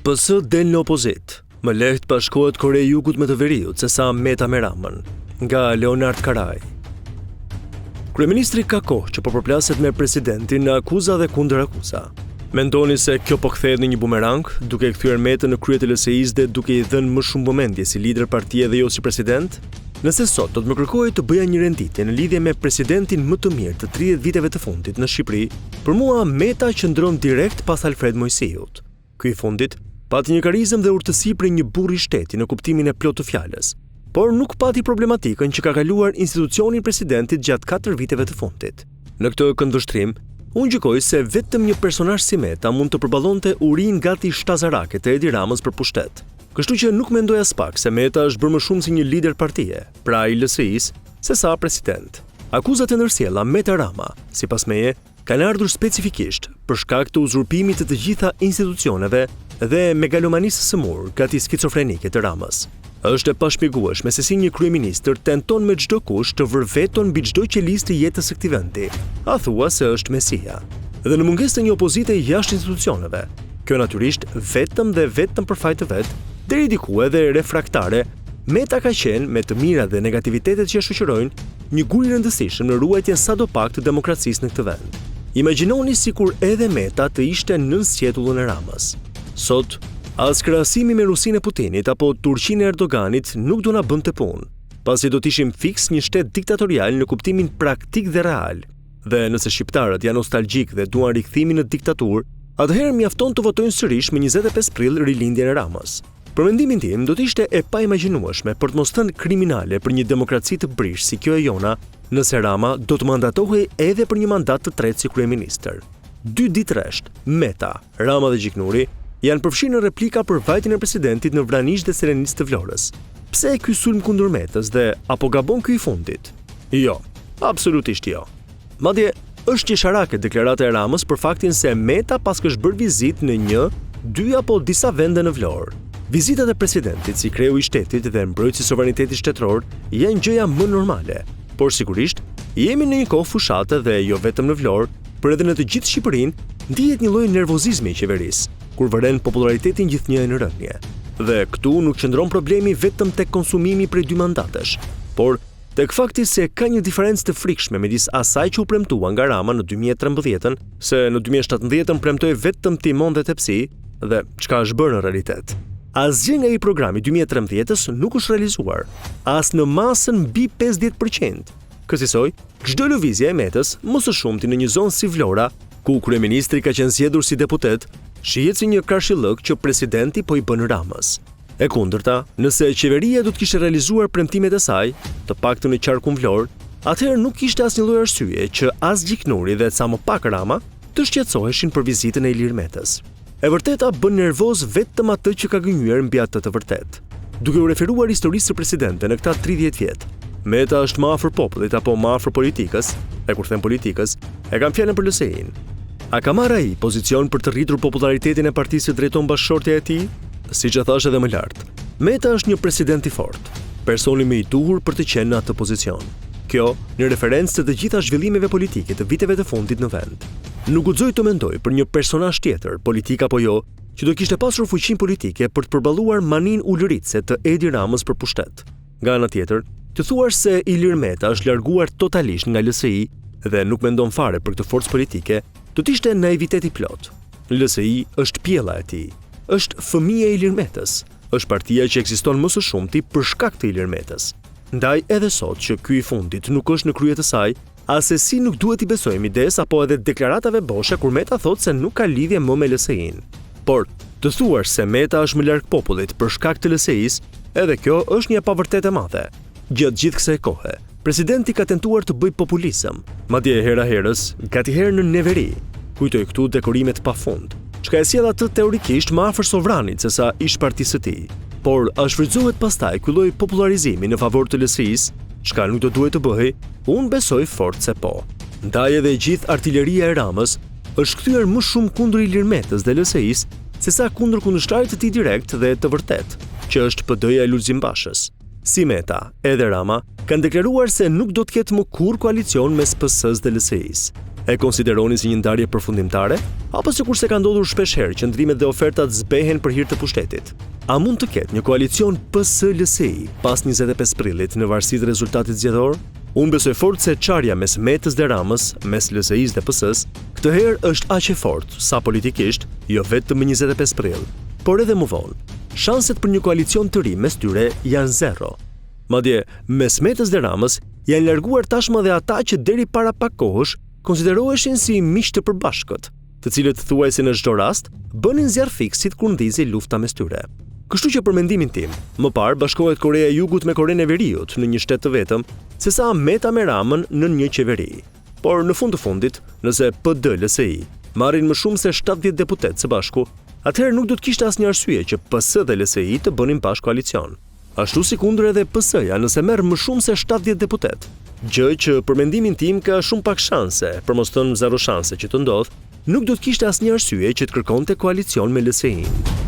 PS del në opozit. Më lehtë bashkohet Korea e Jugut me të Veriut sesa Meta me Ramën, nga Leonard Karaj. Kryeministri ka kohë që po përplaset me presidentin në akuza dhe kundër akuza. Mendoni se kjo po kthehet në një bumerang, duke kthyer Metën në krye të LSI-s dhe duke i dhënë më shumë vëmendje si lider partie dhe jo si president? Nëse sot do të më kërkojë të bëja një renditje në lidhje me presidentin më të mirë të 30 viteve të fundit në Shqipëri, për mua Meta qëndron direkt pas Alfred Mojsiut. Ky i fundit pati një karizëm dhe urtësi për një burr i shteti në kuptimin e plotë të fjalës, por nuk pati problematikën që ka kaluar institucioni presidentit gjatë 4 viteve të fundit. Në këtë këndvështrim, unë gjykoj se vetëm një personazh si Meta mund të përballonte urinë gati shtazarake të Edi Ramës për pushtet. Kështu që nuk mendoj as pak se Meta është bërë më shumë si një lider partie, pra i LSI-s, sesa president. Akuzat e ndërsjella Meta Rama, sipas meje, kanë ardhur specifikisht për shkak të uzurpimit të gjitha institucioneve dhe megalomanisë së mur gati skicofrenike të Ramës. Është e pashpjegueshme se si një kryeministër tenton me çdo kush të vërë veton mbi çdo qelisë të jetës së këtij vendi. A thua se është mesia. Dhe në mungesë të një opozite jashtë institucioneve, kjo natyrisht vetëm për faj të vet, deri diku edhe refraktare, Meta ka qenë me të mirat dhe negativitetet që shoqërojnë një gur i rëndësishëm në ruajtjen sadopak të demokracisë në këtë vend. Imagjinoni sikur edhe Meta të ishte nën sqetullën e Ramës. Sot, as krahasimi me Rusinë e Putinit apo Turqinë e Erdoganit nuk do na bënte punë, pasi do të ishim fiks një shtet diktatorial në kuptimin praktik dhe real. Dhe nëse shqiptarët janë nostalgjik dhe duan rikthimin në diktaturë, atëherë mjafton të votojnë sërish me 25 prill rilindjen e Ramës. Për mendimin tim, do të ishte e paimagjinueshme për të mos thënë kriminale për një demokraci të brish si kjo e jona, nëse Rama do të mandatohej edhe për një mandat të tretë si kryeministër. 2 ditë rresht, Meta, Rama dhe Gjiknuri janë përfshirë në replika për vajtjen e presidentit në Vraniç dhe Selenicë të Vlorës. Pse ky sulm kundër Metës dhe apo gabon ky i fundit? Jo, absolutisht jo. Madje është qesharake deklarata e Ramës për faktin se Meta pas kështë bërë vizitë në 1, 2 apo disa vende në Vlorë. Vizitat e presidentit si kreu i shtetit dhe mbrojtësi sovranitetit shtetëror janë gjëja më normale, por sigurisht jemi në një kohë fushate dhe jo vetëm në Vlorë, por edhe në të gjithë Shqipërinë ndihet një lloj nervozizmi i qeverisë, kur vëren popularitetin gjithnjë në rënje. Dhe këtu nuk qëndron problemi vetëm tek konsumimi prej 2 mandatesh, por tek fakti se ka një diferencë të frikshme midis asaj që u premtua nga Rama në 2013, se në 2017 premtoi vetëm timon dhe tepsi, dhe çka është bërë në realitet. Asgjë nga i programi 2013-s nuk është realizuar, as në masën mbi 50%. Kësaj, çdo lëvizje e Metës, më së shumti në një zonë si Vlora, ku kryeministri ka qenë zgjedhur si deputet, shihet si një karshillëk që presidenti po i bën Ramës. E kundërta, nëse qeveria do të kishte realizuar premtimet e saj, të paktën në qarkun Vlorë, atëherë nuk kishte asnjë lloj arsye që as Gjiknuri dhe sa më pak Rama të shqetësoheshin për vizitën e Ilir Metës. E vërteta bën nervoz vetëm atë që ka gënjur mbi atë të vërtet. Duke u referuar historisë së presidente në këta 30 vjet, Meta është më afër popullit apo më afër politikës, e kur them politikës, e kam fjalën për LSI-n. A ka marrë ai pozicion për të rritur popularitetin e partisë që drejton bashkëshortja e tij? Siç e thash edhe më lart, Meta është një president i fortë, personi më i duhur për të qenë në atë pozicion. Kjo në referencë të të gjitha zhvillimeve politike të viteve të fundit në vend. Nuk guxoj të mendoj për një personazh tjetër, politik apo jo, që do kishte pasur fuqinë politike për të përballuar maninë ulëritse të Edi Ramës për pushtet. Nga ana tjetër, të thuash se Ilir Meta është larguar totalisht nga LSI dhe nuk mendon fare për këtë forcë politike, do të ishte naivitet i plot. LSI është pjella e tij, është fëmia e Ilir Metës, është partia që ekziston më së shumti për shkak të Ilir Metës. Ndaj edhe sot që ky i fundit nuk është në krye të saj, asesi nuk duhet i besojmë ides apo edhe deklaratave boshe kur Meta thotë se nuk ka lidhje më me LSI-n. Por, të thuash se Meta është më larg popullit për shkak të LSI-s, edhe kjo është një pavërtetë e madhe. Gjatë gjithë kësaj kohe, presidenti ka tentuar të bëjë populizëm, madje hera herës, gatiherë në neveri. Kujtoj këtu dekorimet pafund, çka e sjell atë teorikisht më afër sovranit sesa ish partisë së tij. Por a shfrytëzohet pastaj ky lloj popularizimi në favor të LSI-s, çka nuk do duhet të bëhej, unë besoj fort se po. Ndaj edhe gjithë artilleria e Ramës është kthyer më shumë kundër Ilir Metës dhe LSI-s, sesa kundër kundërshtarit të tij direkt dhe të vërtet, që është PD-ja e Lulzim Bashës. Si Meta, edhe Rama kanë deklaruar se nuk do të ketë më kurrë koalicion mes PS-s dhe LSI-s. E konsideroni si një ndarje përfundimtare, apo sikurse ka ndodhur shpesh herë që ndrimet dhe ofertat zbehen për hir të pushtetit? A mund të ketë një koalicion PS-LSI pas 25 prillit në varësi të rezultatit zgjedhor? Unë besoj fort se çarja mes Metës dhe Ramës, mes LSI-s dhe PS-s, këtë herë është aq e fortë sa politikisht, jo vetëm më 25 prill, por edhe më vonë. Shanset për një koalicion të ri mes tyre janë zero. Madje mes Metës dhe Ramës janë larguar tashmë dhe ata që deri para pak kohësh konsideroheshin si miq të përbashkët, të cilët thuajse në çdo rast bënin zjarr fiksit kur ndizi lufta mes tyre. Kështu që për mendimin tim, më parë bashkohet Korea e Jugut me Korenë e Veriut në një shtet të vetëm, sesa Meta me Ramën në një qeveri. Por në fund të fundit, nëse PD-LSI marrin më shumë se 70 deputet së bashku, atëherë nuk do të kishte asnjë arsye që PS dhe LSI të bënin bashkë koalicion. Ashtu si kundër edhe PS-ja nëse merr më shumë se 70 deputet. Gjë që për mendimin tim ka shumë pak shanse, për mos thënë zero shanse që të ndodhë, nuk do të kishte asnjë arsye që të kërkonte koalicion me LSI-n.